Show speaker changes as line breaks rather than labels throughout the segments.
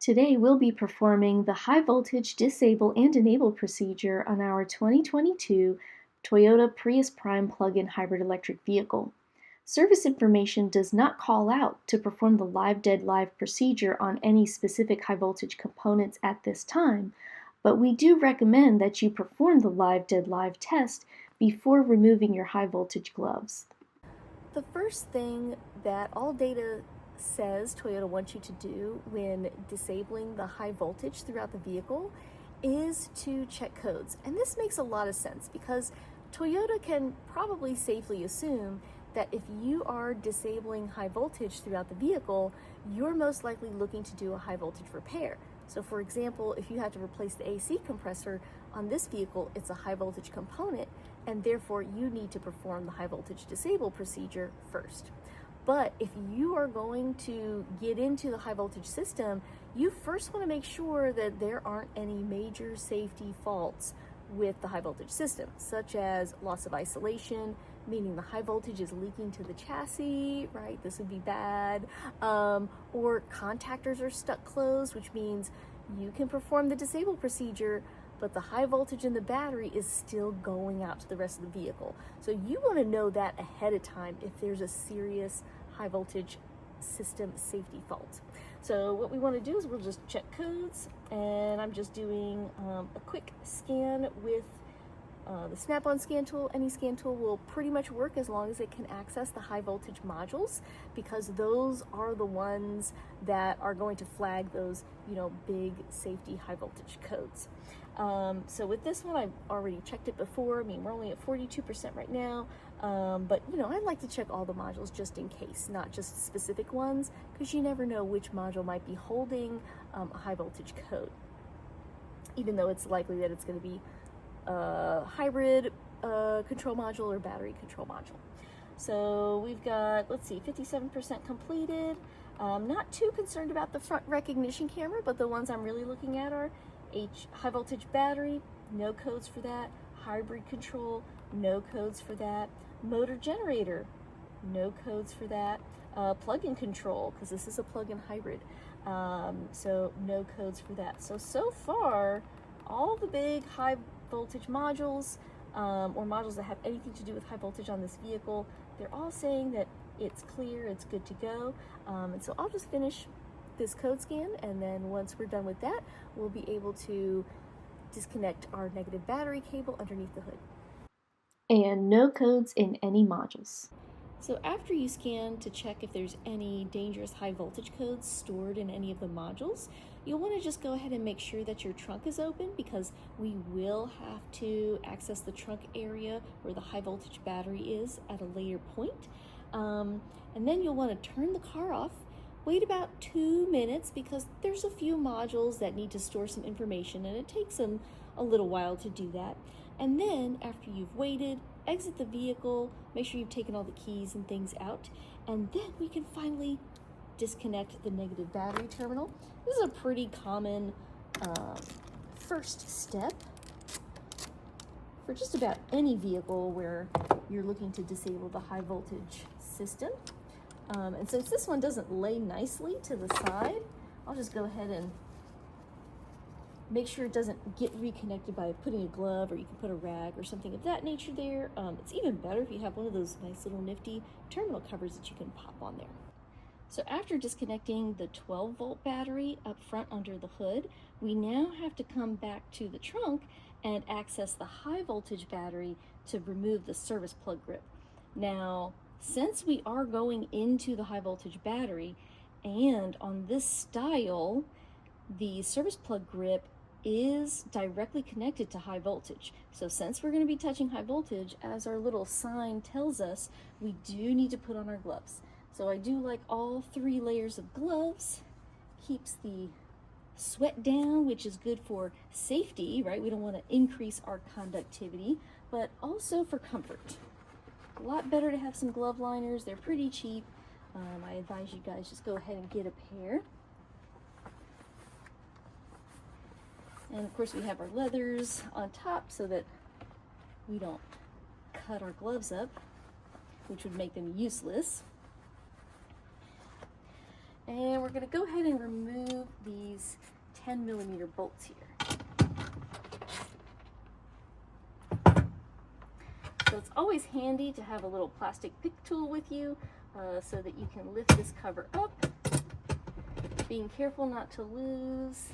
Today we'll be performing the high voltage disable and enable procedure on our 2022 Toyota Prius Prime plug-in hybrid electric vehicle. Service information does not call out to perform the live dead live procedure on any specific high voltage components at this time, but we do recommend that you perform the live dead live test before removing your high voltage gloves.
The first thing that all data says Toyota wants you to do when disabling the high voltage throughout the vehicle is to check codes. And this makes a lot of sense because Toyota can probably safely assume that if you are disabling high voltage throughout the vehicle, you're most likely looking to do a high voltage repair. So for example, if you have to replace the AC compressor on this vehicle, it's a high voltage component, and therefore you need to perform the high voltage disable procedure first. But if you are going to get into the high voltage system, you first want to make sure that there aren't any major safety faults with the high voltage system, such as loss of isolation, meaning the high voltage is leaking to the chassis, right? This would be bad. Or contactors are stuck closed, which means you can perform the disable procedure, but the high voltage in the battery is still going out to the rest of the vehicle. So you want to know that ahead of time if there's a serious high voltage system safety fault. So what we want to do is we'll just check codes, and I'm just doing a quick scan with the snap-on scan tool. Any scan tool will pretty much work as long as it can access the high voltage modules, because those are the ones that are going to flag those, big safety high voltage codes. So with this one, I've already checked it before. I mean, we're only at 42% right now, but I like to check all the modules just in case, not just specific ones, because you never know which module might be holding a high voltage code, even though it's likely that it's going to be hybrid control module or battery control module. So we've got, 57% completed. Not too concerned about the front recognition camera, but the ones I'm really looking at are high voltage battery, no codes for that. Hybrid control, no codes for that. Motor generator, no codes for that. Plug-in control, because this is a plug-in hybrid, so no codes for that. So far, all the big high voltage modules or modules that have anything to do with high voltage on this vehicle, they're all saying that it's clear, it's good to go. And so I'll just finish this code scan, and then once we're done with that, we'll be able to disconnect our negative battery cable underneath the hood.
And no codes in any modules.
So after you scan to check if there's any dangerous high voltage codes stored in any of the modules, you'll want to just go ahead and make sure that your trunk is open, because we will have to access the trunk area where the high voltage battery is at a later point. And then you'll want to turn the car off. Wait about 2 minutes, because there's a few modules that need to store some information, and it takes them a little while to do that. And then after you've waited, exit the vehicle, make sure you've taken all the keys and things out, and then we can finally disconnect the negative battery terminal. This is a pretty common first step for just about any vehicle where you're looking to disable the high voltage system. And since this one doesn't lay nicely to the side, I'll just go ahead and make sure it doesn't get reconnected by putting a glove, or you can put a rag or something of that nature there. It's even better if you have one of those nice little nifty terminal covers that you can pop on there. So after disconnecting the 12-volt battery up front under the hood, we now have to come back to the trunk and access the high voltage battery to remove the service plug grip. Now, since we are going into the high voltage battery, and on this style, the service plug grip is directly connected to high voltage. So since we're going to be touching high voltage, as our little sign tells us, we do need to put on our gloves. So I do like all 3 layers of gloves. Keeps the sweat down, which is good for safety, right? We don't want to increase our conductivity, but also for comfort. A lot better to have some glove liners. They're pretty cheap. I advise you guys just go ahead and get a pair. And of course we have our leathers on top so that we don't cut our gloves up, which would make them useless. And we're going to go ahead and remove these 10mm bolts here. So it's always handy to have a little plastic pick tool with you so that you can lift this cover up, being careful not to lose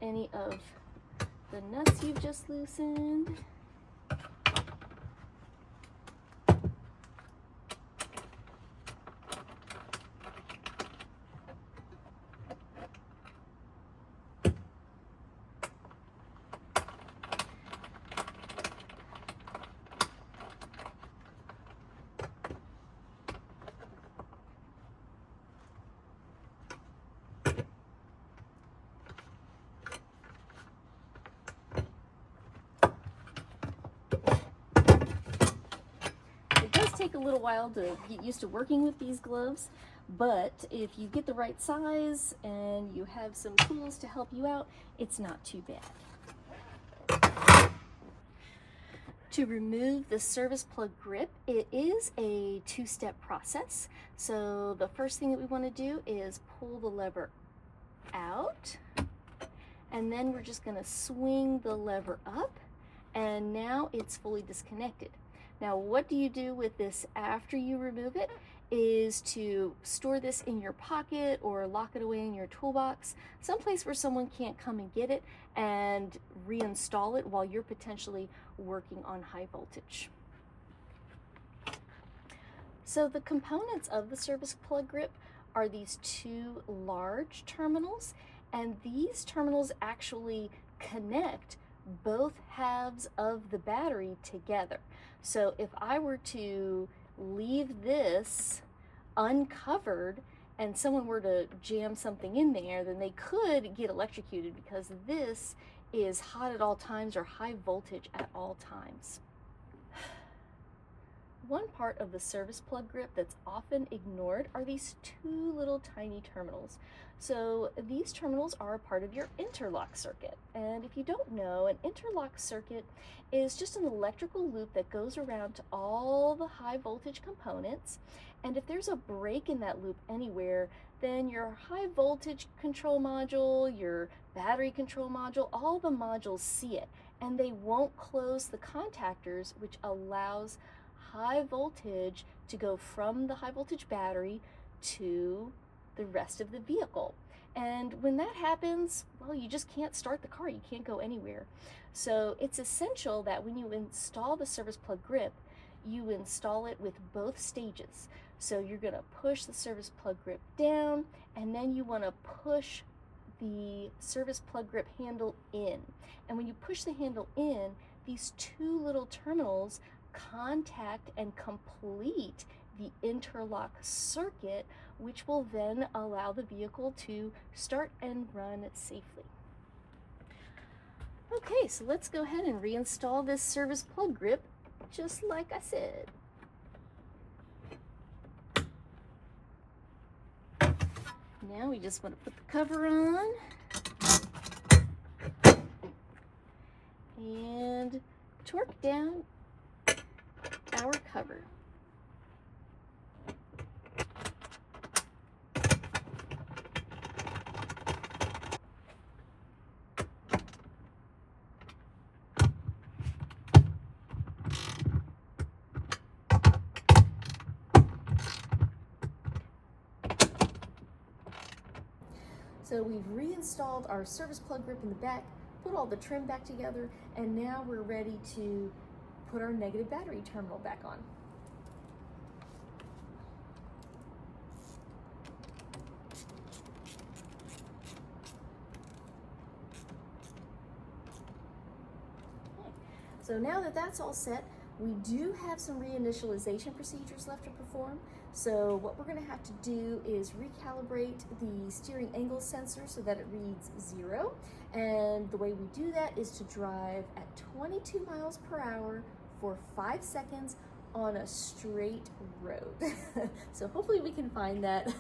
any of the nuts you've just loosened. Take a little while to get used to working with these gloves, but if you get the right size and you have some tools to help you out, it's not too bad. To remove the service plug grip, it is a two-step process. So the first thing that we want to do is pull the lever out, and then we're just going to swing the lever up, and now it's fully disconnected. Now, what do you do with this after you remove it is to store this in your pocket or lock it away in your toolbox, someplace where someone can't come and get it, and reinstall it while you're potentially working on high voltage. So the components of the service plug grip are these two large terminals, and these terminals actually connect both halves of the battery together. So if I were to leave this uncovered and someone were to jam something in there, then they could get electrocuted because this is hot at all times or high voltage at all times. One part of the service plug grip that's often ignored are these two little tiny terminals. So these terminals are a part of your interlock circuit. And if you don't know, an interlock circuit is just an electrical loop that goes around to all the high voltage components. And if there's a break in that loop anywhere, then your high voltage control module, your battery control module, all the modules see it, and they won't close the contactors, which allows high voltage to go from the high voltage battery to the rest of the vehicle. And when that happens, well, you just can't start the car. You can't go anywhere. So it's essential that when you install the service plug grip, you install it with both stages. So you're going to push the service plug grip down, and then you want to push the service plug grip handle in. And when you push the handle in, these two little terminals contact and complete the interlock circuit, which will then allow the vehicle to start and run safely. Okay, so let's go ahead and reinstall this service plug grip just like I said. Now we just want to put the cover on and torque down our cover. So we've reinstalled our service plug grip in the back, put all the trim back together, and now we're ready to put our negative battery terminal back on. So now that that's all set, we do have some reinitialization procedures left to perform. So what we're going to have to do is recalibrate the steering angle sensor so that it reads 0. And the way we do that is to drive at 22 miles per hour for 5 seconds on a straight road. So hopefully we can find that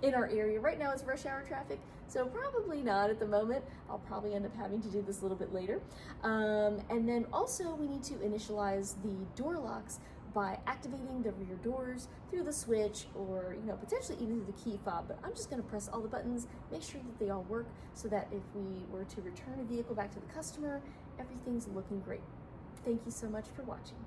in our area. Right now it's rush hour traffic, so probably not at the moment. I'll probably end up having to do this a little bit later. And then also we need to initialize the door locks by activating the rear doors through the switch, or potentially even through the key fob. But I'm just going to press all the buttons, make sure that they all work, so that if we were to return a vehicle back to the customer, everything's looking great. Thank you so much for watching.